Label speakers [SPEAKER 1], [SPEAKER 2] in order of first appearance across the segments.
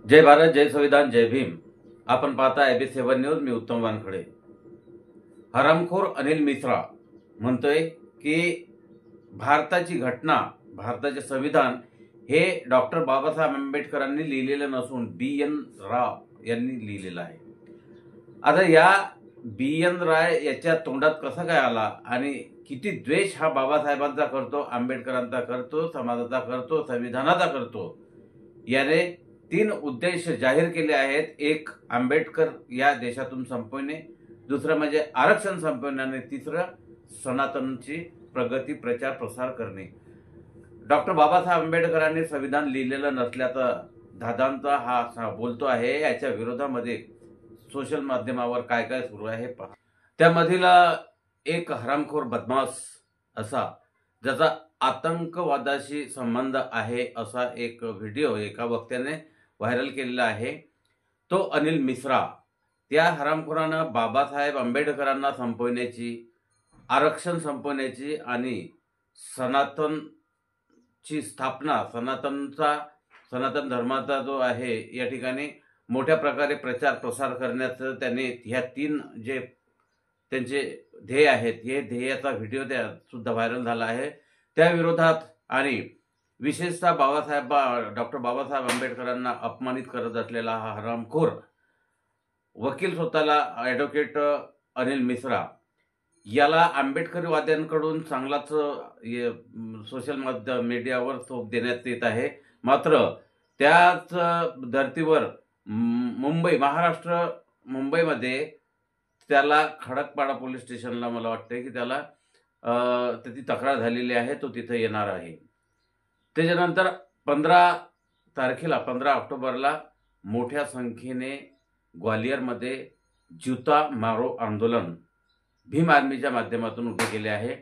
[SPEAKER 1] जय भारत, जय संविधान, जय भीम। आपण पाहता AB7 न्यूज। मी उत्तम वानखडे। हरामखोर अनिल मिश्रा म्हणतोय की भारताची घटना, भारताचे संविधान हे डॉक्टर बाबासाहेब आंबेडकरांनी लिहिलेलं नसून BN राव यांनी लिहिलेलं आहे। आता या BN राय याच्या तोंडात कसा काय आला आणि किती द्वेष हा बाबासाहेबांचा करतो, आंबेडकरांचा करतो, समाजाचा करतो, संविधानाचा करतो। याने 3 उद्देश जाहीर केले आहेत। एक, आंबेडकर या देशातून संपवणे, दुसरं म्हणजे आरक्षण संपवणे आणि तिसरं सनातनची प्रगती, प्रचार, प्रसार करणे। डॉक्टर बाबासाहेब आंबेडकरांनी संविधान लिहिलेलं नसल्याचा दादांचा हा बोलतो आहे। याच्या विरोधामध्ये सोशल माध्यमावर काय काय सुरू आहे पहा। त्यामधील एक हरामखोर बदमाश असा ज्याचा आतंकवादाशी संबंध आहे असा एक व्हिडिओ एका वक्त्याने व्हायरल केलेला आहे। तो अनिल मिश्रा। त्या हरामखोरानं बाबासाहेब आंबेडकरांना संपवण्याची, आरक्षण संपवण्याची आणि सनातनची स्थापना, सनातन धर्माचा जो आहे या ठिकाणी मोठ्या प्रकारे प्रचार प्रसार करण्याचं त्याने ह्या 3 जे त्यांचे ध्येय आहेत, हे ध्येयाचा व्हिडिओ त्या सुद्धा व्हायरल झाला आहे। त्या विरोधात आणि विशेषतः डॉक्टर बाबासाहेब आंबेडकरांना अपमानित करत असलेला हा हरामखोर वकील स्वतःला ॲडव्होकेट अनिल मिश्रा याला आंबेडकरवाद्यांकडून चांगलाच सोशल मीडियावर सोप देण्यात येत आहे। मात्र त्याच धर्तीवर मुंबईमध्ये त्याला खडकपाडा पोलीस स्टेशनला मला वाटते की त्याला त्याची तक्रार झालेली आहे। तो तिथे येणार आहे। त्याच्यानंतर 15 ऑक्टोबरला मोठ्या संख्येने ग्वालियरमध्ये जूता मारो आंदोलन भीम आर्मीच्या माध्यमातून उभे केले आहे।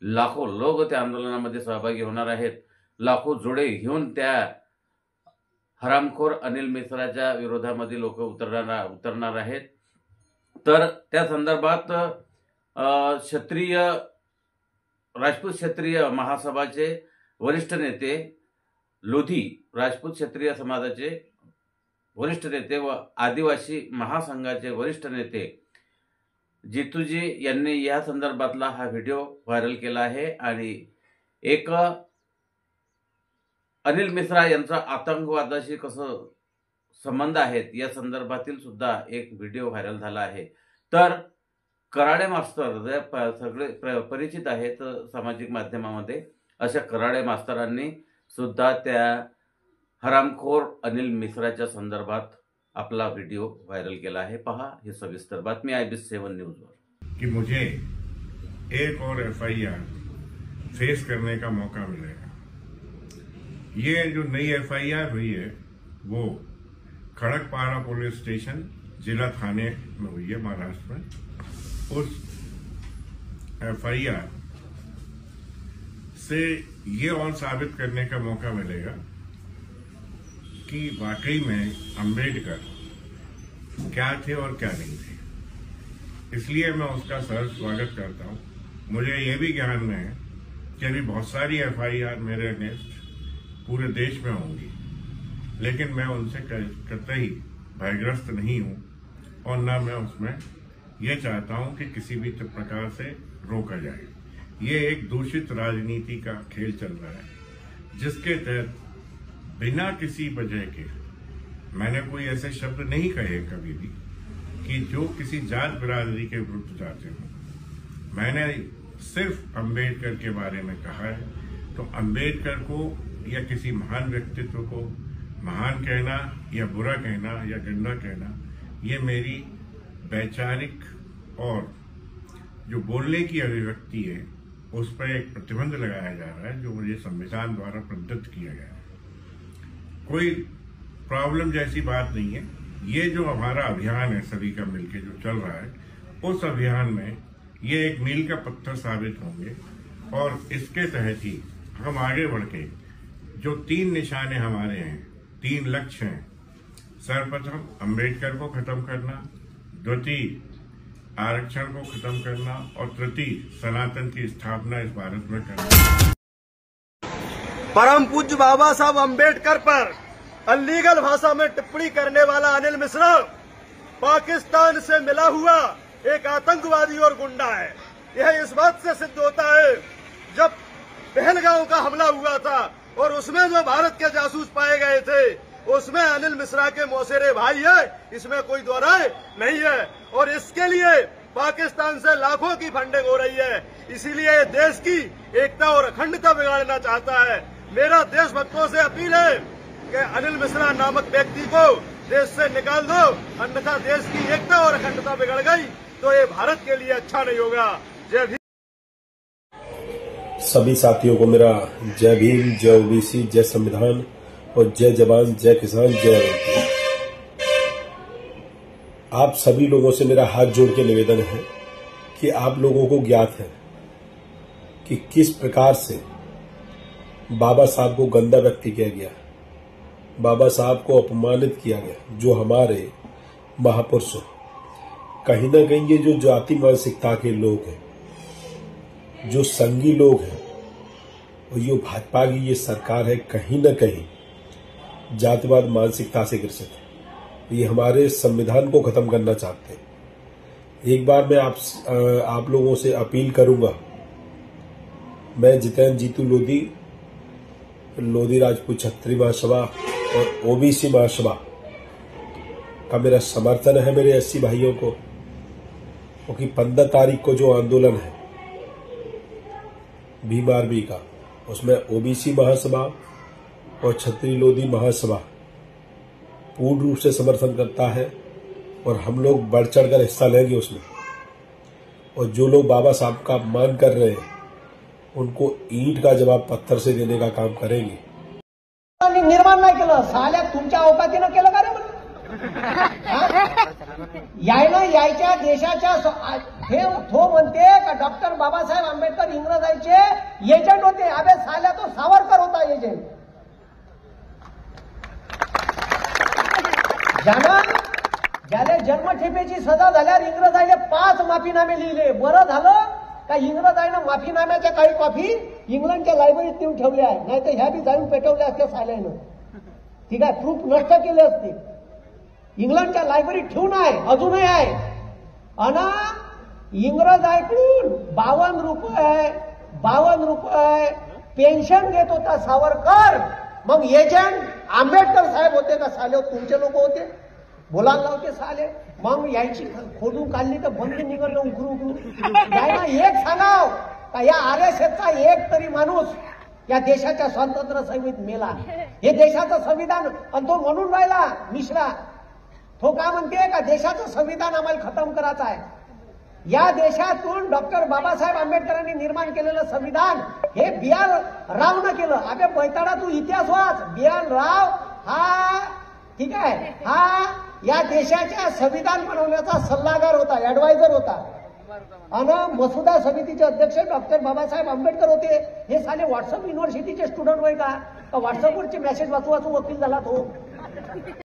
[SPEAKER 1] लाखो लोक त्या आंदोलनामध्ये सहभागी होणार आहेत। लाखो जोडे घेऊन त्या हरामखोर अनिल मिश्राच्या विरोधामध्ये लोक उतरणार आहेत। तर त्या संदर्भात राजपूत क्षत्रिय महासभाचे वरिष्ठ नेते, लोधी राजपूत क्षत्रिय समाजाचे वरिष्ठ नेते व आदिवासी महासंघाचे वरिष्ठ नेते जितूजी यांनी या संदर्भातला हा व्हिडिओ व्हायरल केला आहे आणि एक अनिल मिश्रा यांचा आतंकवादाशी कसं संबंध आहेत या संदर्भातील सुद्धा एक व्हिडिओ व्हायरल झाला आहे। तर कराडे मास्तर जे सगळे परिचित आहेत सामाजिक माध्यमामध्ये, अशा कराडे मास्तरांनी सुद्धा त्या हरामखोर अनिल मिश्राच्या संदर्भात आपला व्हिडिओ व्हायरल केला आहे। पहा ही सविस्तर बातमी AB7 न्यूजवर।
[SPEAKER 2] कि मुझे एक और FIR फेस करने का मौका मिलेगा। ये जो नई FIR हुई है वो खड़कपारा पुलिस स्टेशन जिला थाने में हुई है महाराष्ट्र में। उस FIR से ये और साबित करने का मौका मिलेगा कि वाकई में अंबेडकर क्या थे और क्या नहीं थे। इसलिए मैं उसका सहर्ष स्वागत करता हूं। मुझे ये भी ज्ञान में है कि अभी बहुत सारी FIR मेरे अगेंस्ट पूरे देश में होंगी, लेकिन मैं उनसे कतई भयग्रस्त नहीं हूं और न मैं उसमें यह चाहता हूं कि किसी भी प्रकार से रोका जाए। ये एक दूषित राजनीति का खेल चल रहा है जिसके तहत बिना किसी वजह के, मैंने कोई ऐसे शब्द नहीं कहे कभी भी कि जो किसी जात बिरादरी के विरुद्ध जाते हो। मैंने सिर्फ अंबेडकर के बारे में कहा है। तो अंबेडकर को या किसी महान व्यक्तित्व को महान कहना या बुरा कहना या गंदा कहना, ये मेरी वैचारिक और जो बोलने की अभिव्यक्ति है उस पर एक प्रतिबंध लगाया जा रहा है जो मुझे संविधान द्वारा प्रदत्त किया गया है। कोई प्रॉब्लम जैसी बात नहीं है। ये जो हमारा अभियान है सभी का मिलके जो चल रहा है, उस अभियान में ये एक मील का पत्थर साबित होंगे और इसके तहत ही हम आगे बढ़ के जो 3 निशाने हमारे हैं, 3 लक्ष्य हैं। सर्वप्रथम अंबेडकर को खत्म करना, द्वितीय आरक्षण को खत्म करना और तृतीय सनातन की स्थापना इस भारत में करना।
[SPEAKER 3] परम पूज्य बाबा साहब अम्बेडकर पर अलीगल भाषा में टिप्पणी करने वाला अनिल मिश्रा पाकिस्तान से मिला हुआ एक आतंकवादी और गुंडा है। यह इस बात से सिद्ध होता है, जब पहलगांव का हमला हुआ था और उसमें जो भारत के जासूस पाए गए थे, उसमें अनिल मिश्रा के मौसेरे भाई है, इसमें कोई दो राय नहीं है। और इसके लिए पाकिस्तान से लाखों की फंडिंग हो रही है, इसीलिए देश की एकता और अखंडता बिगाड़ना चाहता है। मेरा देशभक्तों से अपील है कि अनिल मिश्रा नामक व्यक्ति को देश से निकाल दो, अन्यथा देश की एकता और अखंडता बिगड़ गई तो ये भारत के लिए अच्छा नहीं होगा। जय भीम।
[SPEAKER 4] सभी साथियों को मेरा जय भीम, जय ओबीसी, जय संविधान और जय जवान, जय किसान, जय आवाम। आप सभी लोगों से मेरा हाथ जोड़ के निवेदन है कि आप लोगों को ज्ञात है कि किस प्रकार से बाबा साहब को गंदा व्यक्ति किया गया, बाबा साहब को अपमानित किया गया, जो हमारे महापुरुष हैं। कहीं ना कहीं ये जो जाति मानसिकता के लोग हैं, जो संघी लोग हैं, और ये भाजपा की ये सरकार है, कहीं न कहीं जातिवाद मानसिकता से ग्रसित है। ये हमारे संविधान को खत्म करना चाहते हैं। एक बार मैं आप लोगों से अपील करूंगा, मैं जितेंद्र जीतू लोधी राजपूत छत्री महासभा और ओबीसी महासभा का मेरा समर्थन है मेरे एससी भाइयों को, क्योंकि 15 तारीख को जो आंदोलन है भीम आर्मी का, उसमें ओबीसी महासभा और छत्री लोधी महासभा पूर्ण रूप से समर्थन करता है और हम लोग बढ़ चढ़कर हिस्सा लेंगे उसमें। और जो लोग बाबा साहब का अपमान कर रहे हैं, उनको ईंट का जवाब पत्थर से देने का काम करेंगे।
[SPEAKER 5] निर्माण नाही केलं, साल्या तुमच्या अवकातीनं केलं का रे म्हणून? यायच्या देशाच्या हे तो म्हणते का डॉक्टर बाबासाहेब आंबेडकर इंग्रजांचे एजंट होते. अबे साल्या तो सावरकर होता एजंट. ज्याला जन्मठेपेची सजा झाल्यावर इंग्रजांनी 5 माफीनामे लिहिले. बरं झालं का इंग्रजांना माफीनाम्याच्या काही कॉपी इंग्लंडच्या लायब्ररीत नेऊन ठेवल्या आहे, नाही तर ह्या बी जाऊन पेटवल्या असत्या साल्यानं. ठीक आहे, प्रूफ नष्ट केले असते. इंग्लंडच्या लायब्ररीत ठेवून आहे, अजूनही आहे. आणि इंग्रजांकडून 52 रुपये पेन्शन घेत होता सावरकर. मग एजंट आंबेडकर साहेब होते का साले? तुमचे लोक होते, बोलायला लावते साले. मग यायची खोदून काढली तर बंदी निघालं उकरू. यायला एक सांगाव का या RSSचा एक तरी माणूस या देशाच्या स्वातंत्र्य संहितेत मेला. हे देशाचं संविधान, आणि तो म्हणून राहिला मिश्रा, तो काय म्हणते का देशाचं संविधान आम्हाला खतम करायचं आहे. या देशातून डॉक्टर बाबासाहेब आंबेडकरांनी निर्माण केलेलं संविधान हे BR रावनं केलं. अबे बैताडा, तू इतिहास वाच. BR राव हा, ठीक आहे, हा या देशाच्या संविधान बनवण्याचा सल्लागार होता, ऍडवायझर होता. आणि मसुदा समितीचे अध्यक्ष डॉक्टर बाबासाहेब आंबेडकर होते. हे साले व्हॉट्सअप युनिव्हर्सिटीचे स्टुडंट होय का? व्हॉट्सअपवरचे मेसेज वाचू वकील झाला तो.